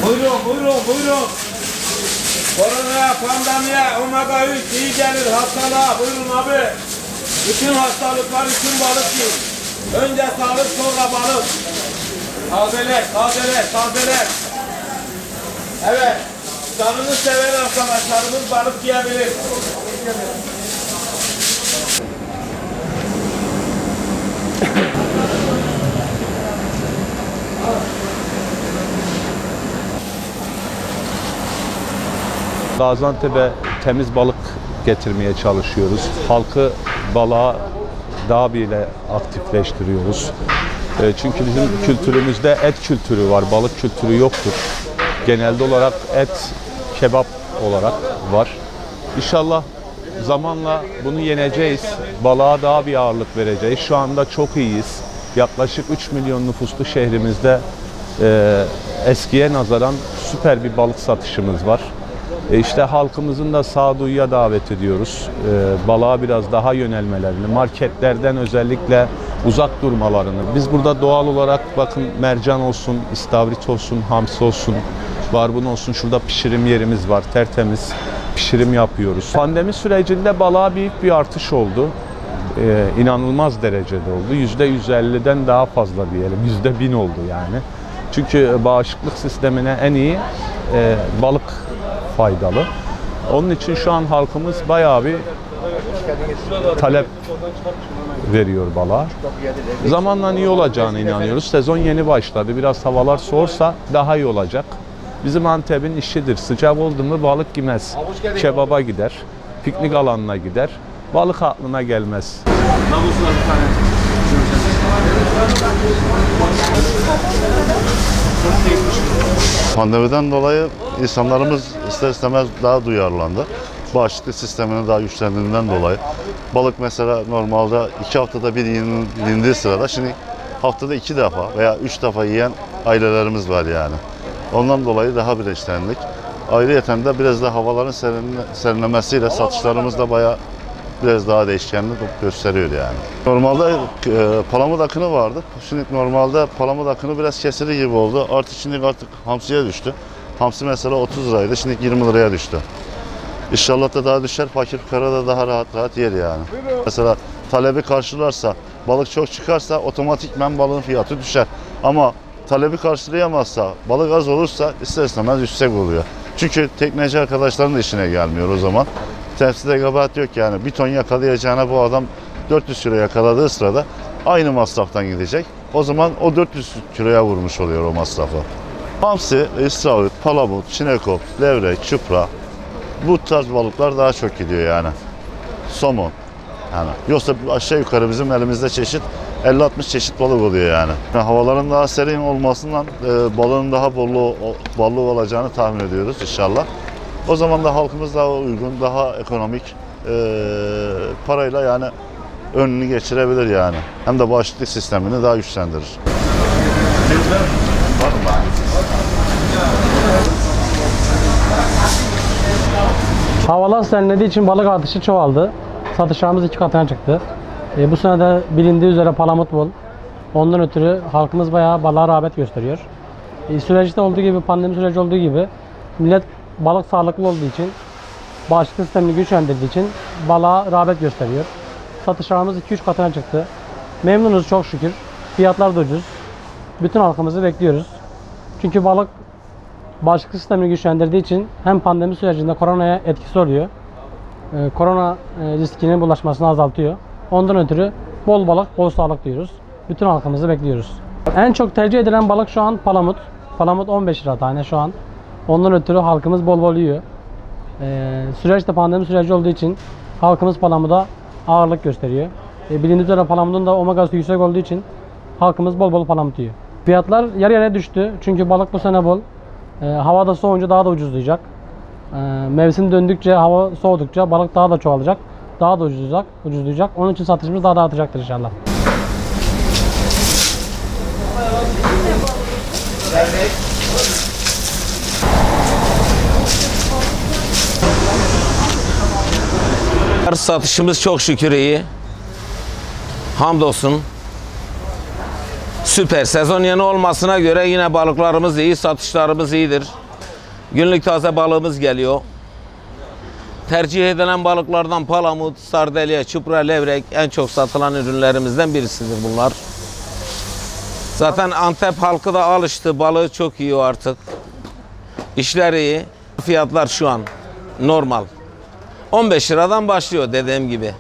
Buyurun. Korona, pandemiye, omega 3 iyi gelir, hastalığa. Buyurun abi. Bütün hastalıklar için balık yiyin. Önce sağlık, sonra balık. Tazeler. Evet. Canınız sever arkadaşlarımız balık yiyebilir. Gaziantep'e temiz balık getirmeye çalışıyoruz. Halkı balığa daha bile aktifleştiriyoruz. Çünkü bizim kültürümüzde et kültürü var, balık kültürü yoktur. Genelde olarak et, kebap olarak var. İnşallah zamanla bunu yeneceğiz. Balığa daha bir ağırlık vereceğiz. Şu anda çok iyiyiz. Yaklaşık 3 milyon nüfuslu şehrimizde eskiye nazaran süper bir balık satışımız var. İşte halkımızın da sağduyuya davet ediyoruz. Balığa biraz daha yönelmelerini, marketlerden özellikle uzak durmalarını. Biz burada doğal olarak bakın mercan olsun, istavrit olsun, hamsi olsun, barbun olsun. Şurada pişirim yerimiz var, tertemiz pişirim yapıyoruz. Pandemi sürecinde balığa büyük bir artış oldu. İnanılmaz derecede oldu. %150'den daha fazla diyelim, %1000 oldu yani. Çünkü bağışıklık sistemine en iyi balık faydalı. Onun için şu an halkımız bayağı bir talep veriyor balığa. Zamanla iyi olacağına inanıyoruz. Sezon yeni başladı. Biraz havalar soğursa daha iyi olacak. Bizim Antep'in işidir. Sıcak oldu mu balık yemez. Kebaba gider, piknik alanına gider. Balık aklına gelmez. Pandemiden dolayı insanlarımız ister istemez daha duyarlandı. Bağışıklık sisteminin daha güçlendiğinden dolayı. Balık mesela normalde 2 haftada bir yenildiği sırada şimdi haftada 2 defa veya 3 defa yiyen ailelerimiz var yani. Ondan dolayı daha bilinçlendik. Ayrıyeten de biraz da havaların serinlemesiyle satışlarımız da bayağı biraz daha değişkenlik gösteriyor yani. Normalde palamut akını vardı. Şimdi normalde palamut akını biraz kesilir gibi oldu. Şimdi artık hamsiye düştü. Hamsi mesela 30 liraydı. Şimdi 20 liraya düştü. İnşallah da daha düşer. Fakir fukara da daha rahat yer yani. Mesela talebi karşılarsa, balık çok çıkarsa otomatikmen balığın fiyatı düşer. Ama talebi karşılayamazsa, balık az olursa ister istemez yüksek oluyor. Çünkü tekneci arkadaşların da işine gelmiyor o zaman. Tepside kabahat yok yani. Bir ton yakalayacağına bu adam 400 kilo yakaladığı sırada aynı masraftan gidecek. O zaman o 400 kiloya vurmuş oluyor o masrafı. Hamsi, istavrit, palamut, çinekop, levrek, çupra bu tarz balıklar daha çok gidiyor yani. Somon. Yani yoksa aşağı yukarı bizim elimizde çeşit 50-60 çeşit balık oluyor yani. Havaların daha serin olmasından balığın daha bolluğu olacağını tahmin ediyoruz inşallah. O zaman da halkımız daha uygun, daha ekonomik parayla yani önünü geçirebilir yani. Hem de bağışıklık sistemini daha güçlendirir. Havalar serinlediği için balık artışı çoğaldı. Satışlarımız 2 katına çıktı. Bu sene de bilindiği üzere palamut bol. Ondan ötürü halkımız bayağı balığa rağbet gösteriyor. Süreçte olduğu gibi, pandemi süreci olduğu gibi millet balık sağlıklı olduğu için, bağışıklık sistemini güçlendirdiği için balığa rağbet gösteriyor. Satışlarımız 2-3 katına çıktı. Memnunuz çok şükür. Fiyatlar da ucuz. Bütün halkımızı bekliyoruz. Çünkü balık bağışıklık sistemini güçlendirdiği için hem pandemi sürecinde koronaya etkisi oluyor. Korona riskinin bulaşmasını azaltıyor. Ondan ötürü bol balık, bol sağlık diyoruz. Bütün halkımızı bekliyoruz. En çok tercih edilen balık şu an palamut. Palamut 15 lira tane şu an. Ondan ötürü halkımız bol bol yiyor. Süreçte pandemi süreci olduğu için halkımız palamuda ağırlık gösteriyor. Bilindiği üzere palamudun da omegası yüksek olduğu için halkımız bol bol palamut yiyor. Fiyatlar yarı yarıya düştü. Çünkü balık bu sene bol. Hava da soğunca daha da ucuzlayacak. Mevsim döndükçe, hava soğudukça balık daha da çoğalacak. Daha da ucuzlayacak. Onun için satışımız daha da artacaktır inşallah. Satışımız çok şükür iyi. Hamdolsun. Süper. Sezon yeni olmasına göre yine balıklarımız iyi, satışlarımız iyidir. Günlük taze balığımız geliyor. Tercih edilen balıklardan palamut, sardalya, çupra, levrek en çok satılan ürünlerimizden birisidir bunlar. Zaten Antep halkı da alıştı. Balığı çok yiyor artık. İşler iyi. Fiyatlar şu an normal. 15 liradan başlıyor dediğim gibi.